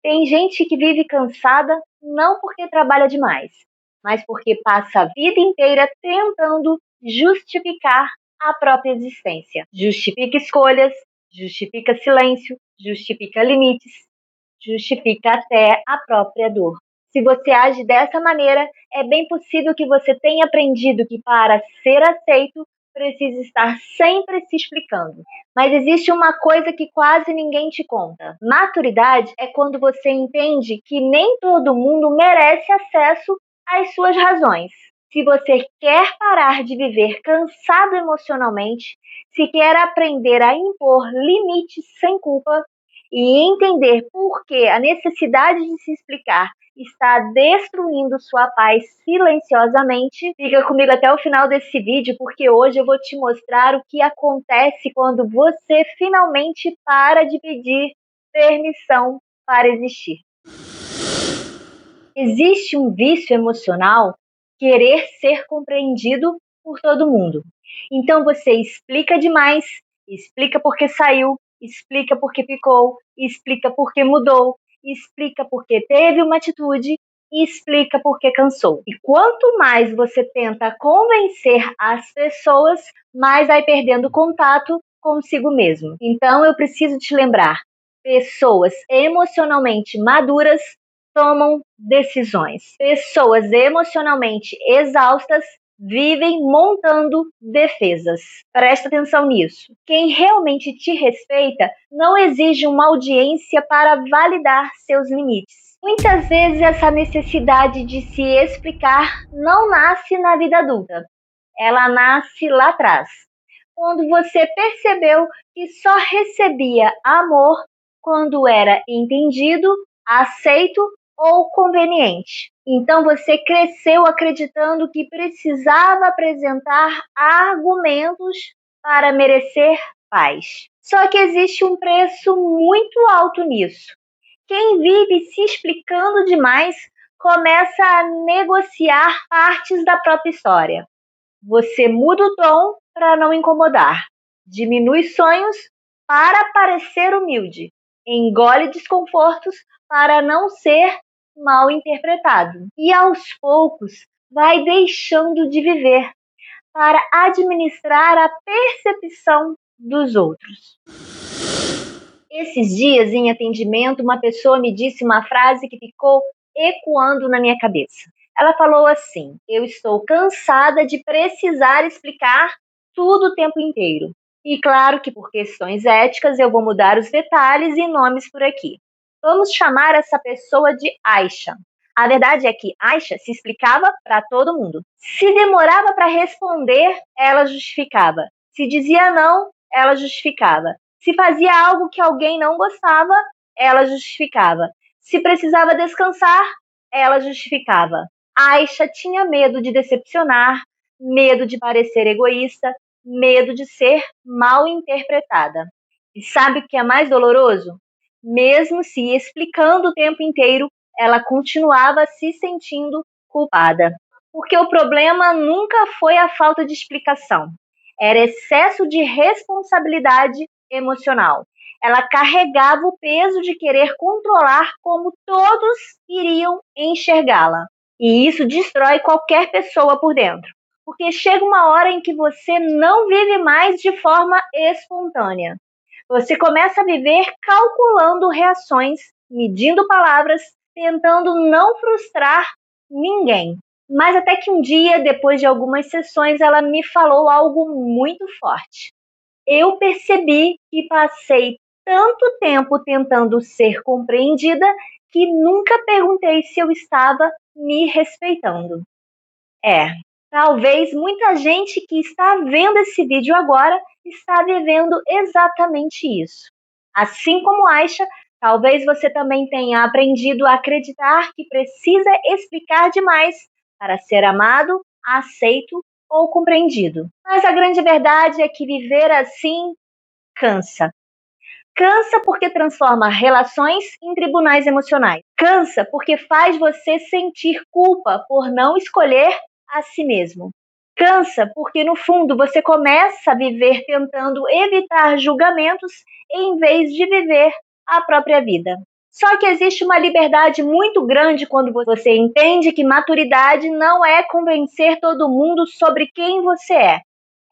Tem gente que vive cansada não porque trabalha demais, mas porque passa a vida inteira tentando justificar a própria existência. Justifica escolhas, justifica silêncio, justifica limites, justifica até a própria dor. Se você age dessa maneira, é bem possível que você tenha aprendido que para ser aceito, precisa estar sempre se explicando. Mas existe uma coisa que quase ninguém te conta. Maturidade é quando você entende que nem todo mundo merece acesso às suas razões. Se você quer parar de viver cansado emocionalmente, se quer aprender a impor limites sem culpa e entender por que a necessidade de se explicar está destruindo sua paz silenciosamente, fica comigo até o final desse vídeo, porque hoje eu vou te mostrar o que acontece quando você finalmente para de pedir permissão para existir. Existe um vício emocional querer ser compreendido por todo mundo. Então você explica demais, explica porque saiu, explica porque ficou, explica porque mudou, explica porque teve uma atitude e explica porque cansou. E quanto mais você tenta convencer as pessoas, mais vai perdendo contato consigo mesmo. Então eu preciso te lembrar, pessoas emocionalmente maduras tomam decisões. Pessoas emocionalmente exaustas vivem montando defesas. Presta atenção nisso. Quem realmente te respeita não exige uma audiência para validar seus limites. Muitas vezes essa necessidade de se explicar não nasce na vida adulta. Ela nasce lá atrás, quando você percebeu que só recebia amor quando era entendido, aceito ou conveniente. Então você cresceu acreditando que precisava apresentar argumentos para merecer paz. Só que existe um preço muito alto nisso. Quem vive se explicando demais começa a negociar partes da própria história. Você muda o tom para não incomodar, diminui sonhos para parecer humilde, engole desconfortos para não ser mal interpretado. E aos poucos vai deixando de viver para administrar a percepção dos outros. Esses dias, em atendimento, uma pessoa me disse uma frase que ficou ecoando na minha cabeça. Ela falou assim: eu estou cansada de precisar explicar tudo o tempo inteiro. E claro que por questões éticas eu vou mudar os detalhes e nomes por aqui. Vamos chamar essa pessoa de Aisha. A verdade é que Aisha se explicava para todo mundo. Se demorava para responder, ela justificava. Se dizia não, ela justificava. Se fazia algo que alguém não gostava, ela justificava. Se precisava descansar, ela justificava. Aisha tinha medo de decepcionar, medo de parecer egoísta, medo de ser mal interpretada. E sabe o que é mais doloroso? Mesmo se explicando o tempo inteiro, ela continuava se sentindo culpada. Porque o problema nunca foi a falta de explicação. Era excesso de responsabilidade emocional. Ela carregava o peso de querer controlar como todos iriam enxergá-la. E isso destrói qualquer pessoa por dentro. Porque chega uma hora em que você não vive mais de forma espontânea. Você começa a viver calculando reações, medindo palavras, tentando não frustrar ninguém. Mas até que um dia, depois de algumas sessões, ela me falou algo muito forte. Eu percebi que passei tanto tempo tentando ser compreendida que nunca perguntei se eu estava me respeitando. Talvez muita gente que está vendo esse vídeo agora está vivendo exatamente isso. Assim como Aisha, talvez você também tenha aprendido a acreditar que precisa explicar demais para ser amado, aceito ou compreendido. Mas a grande verdade é que viver assim cansa. Cansa porque transforma relações em tribunais emocionais. Cansa porque faz você sentir culpa por não escolher a si mesmo. Cansa porque, no fundo, você começa a viver tentando evitar julgamentos em vez de viver a própria vida. Só que existe uma liberdade muito grande quando você entende que maturidade não é convencer todo mundo sobre quem você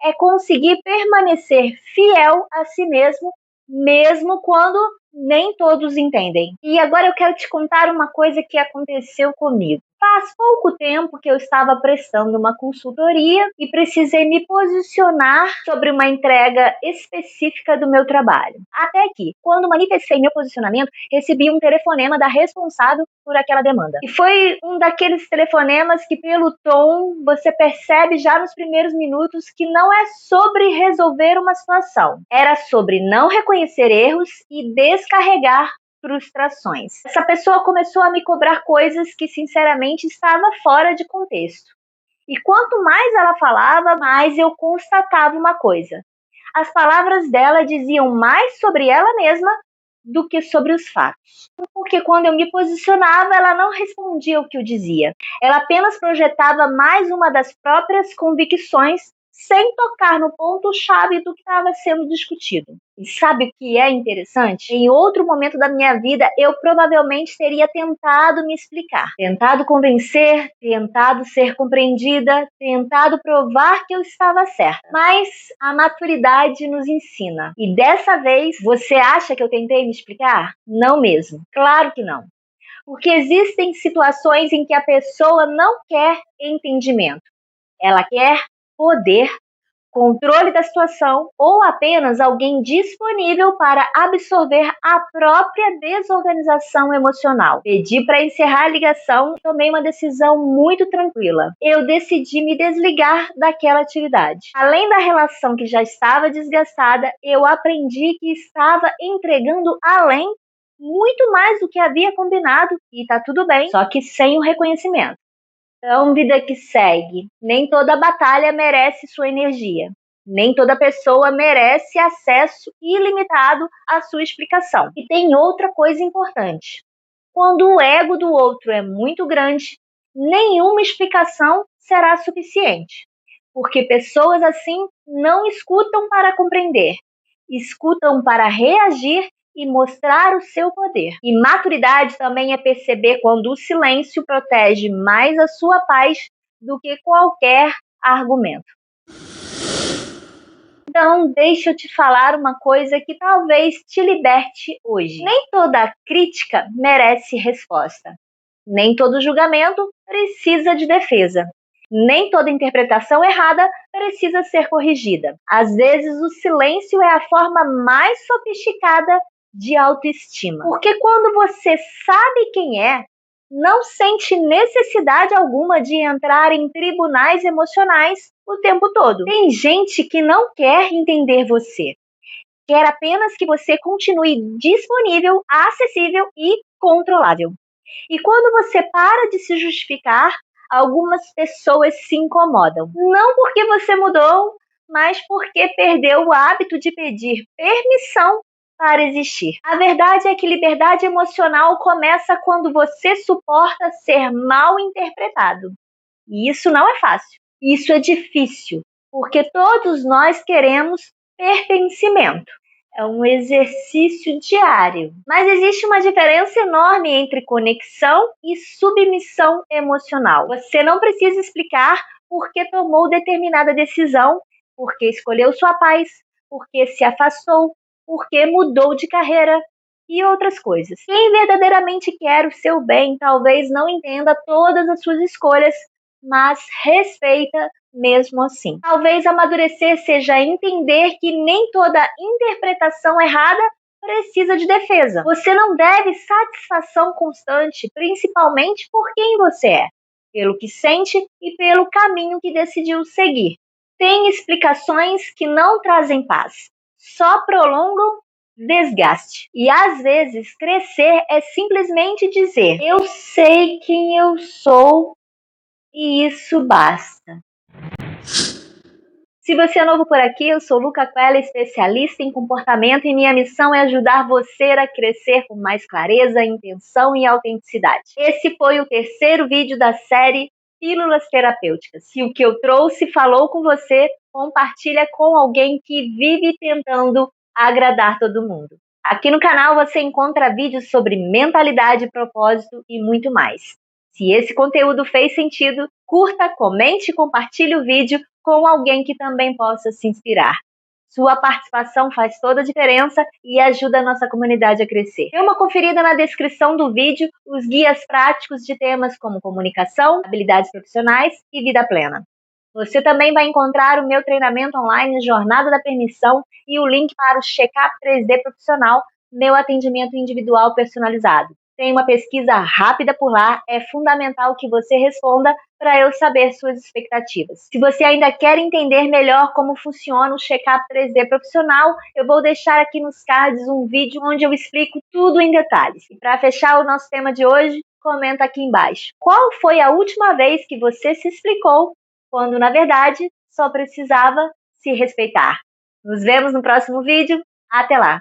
é conseguir permanecer fiel a si mesmo, mesmo quando nem todos entendem. E agora eu quero te contar uma coisa que aconteceu comigo. Faz pouco tempo que eu estava prestando uma consultoria e precisei me posicionar sobre uma entrega específica do meu trabalho. Até que, quando manifestei meu posicionamento, recebi um telefonema da responsável por aquela demanda. E foi um daqueles telefonemas que, pelo tom, você percebe já nos primeiros minutos que não é sobre resolver uma situação. Era sobre não reconhecer erros e descarregar frustrações. Essa pessoa começou a me cobrar coisas que, sinceramente, estava fora de contexto. E quanto mais ela falava, mais eu constatava uma coisa. As palavras dela diziam mais sobre ela mesma do que sobre os fatos. Porque quando eu me posicionava, ela não respondia o que eu dizia. Ela apenas projetava mais uma das próprias convicções sem tocar no ponto-chave do que estava sendo discutido. E sabe o que é interessante? Em outro momento da minha vida, eu provavelmente teria tentado me explicar, tentado convencer, tentado ser compreendida, tentado provar que eu estava certa. Mas a maturidade nos ensina. E dessa vez, você acha que eu tentei me explicar? Não mesmo. Claro que não. Porque existem situações em que a pessoa não quer entendimento. Ela quer poder, controle da situação ou apenas alguém disponível para absorver a própria desorganização emocional. Pedi para encerrar a ligação e tomei uma decisão muito tranquila. Eu decidi me desligar daquela atividade. Além da relação que já estava desgastada, eu aprendi que estava entregando além muito mais do que havia combinado e tá tudo bem, só que sem o reconhecimento. Então, vida que segue. Nem toda batalha merece sua energia. Nem toda pessoa merece acesso ilimitado à sua explicação. E tem outra coisa importante. Quando o ego do outro é muito grande, nenhuma explicação será suficiente. Porque pessoas assim não escutam para compreender, escutam para reagir e mostrar o seu poder. E maturidade também é perceber quando o silêncio protege mais a sua paz do que qualquer argumento. Então, deixa eu te falar uma coisa que talvez te liberte hoje. Nem toda crítica merece resposta. Nem todo julgamento precisa de defesa. Nem toda interpretação errada precisa ser corrigida. Às vezes, o silêncio é a forma mais sofisticada de autoestima. Porque quando você sabe quem é, não sente necessidade alguma de entrar em tribunais emocionais o tempo todo. Tem gente que não quer entender você. Quer apenas que você continue disponível, acessível e controlável. E quando você para de se justificar, algumas pessoas se incomodam. Não porque você mudou, mas porque perdeu o hábito de pedir permissão para existir. A verdade é que liberdade emocional começa quando você suporta ser mal interpretado. E isso não é fácil. Isso é difícil, porque todos nós queremos pertencimento. É um exercício diário. Mas existe uma diferença enorme entre conexão e submissão emocional. Você não precisa explicar por que tomou determinada decisão, por que escolheu sua paz, por que se afastou, por que mudou de carreira e outras coisas. Quem verdadeiramente quer o seu bem talvez não entenda todas as suas escolhas, mas respeita mesmo assim. Talvez amadurecer seja entender que nem toda interpretação errada precisa de defesa. Você não deve satisfação constante, principalmente por quem você é, pelo que sente e pelo caminho que decidiu seguir. Tem explicações que não trazem paz, só prolongam desgaste. E às vezes crescer é simplesmente dizer: eu sei quem eu sou e isso basta. Se você é novo por aqui, eu sou Luca Quella, especialista em comportamento, e minha missão é ajudar você a crescer com mais clareza, intenção e autenticidade. Esse foi o terceiro vídeo da série Pílulas Terapêuticas. Se o que eu trouxe falou com você, compartilha com alguém que vive tentando agradar todo mundo. Aqui no canal você encontra vídeos sobre mentalidade, propósito e muito mais. Se esse conteúdo fez sentido, curta, comente e compartilhe o vídeo com alguém que também possa se inspirar. Sua participação faz toda a diferença e ajuda a nossa comunidade a crescer. Dê uma conferida na descrição do vídeo os guias práticos de temas como comunicação, habilidades profissionais e vida plena. Você também vai encontrar o meu treinamento online Jornada da Permissão e o link para o Check-up 3D profissional, meu atendimento individual personalizado. Tem uma pesquisa rápida por lá, é fundamental que você responda para eu saber suas expectativas. Se você ainda quer entender melhor como funciona o Check-up 3D profissional, eu vou deixar aqui nos cards um vídeo onde eu explico tudo em detalhes. E para fechar o nosso tema de hoje, comenta aqui embaixo. Qual foi a última vez que você se explicou quando, na verdade, só precisava se respeitar? Nos vemos no próximo vídeo. Até lá!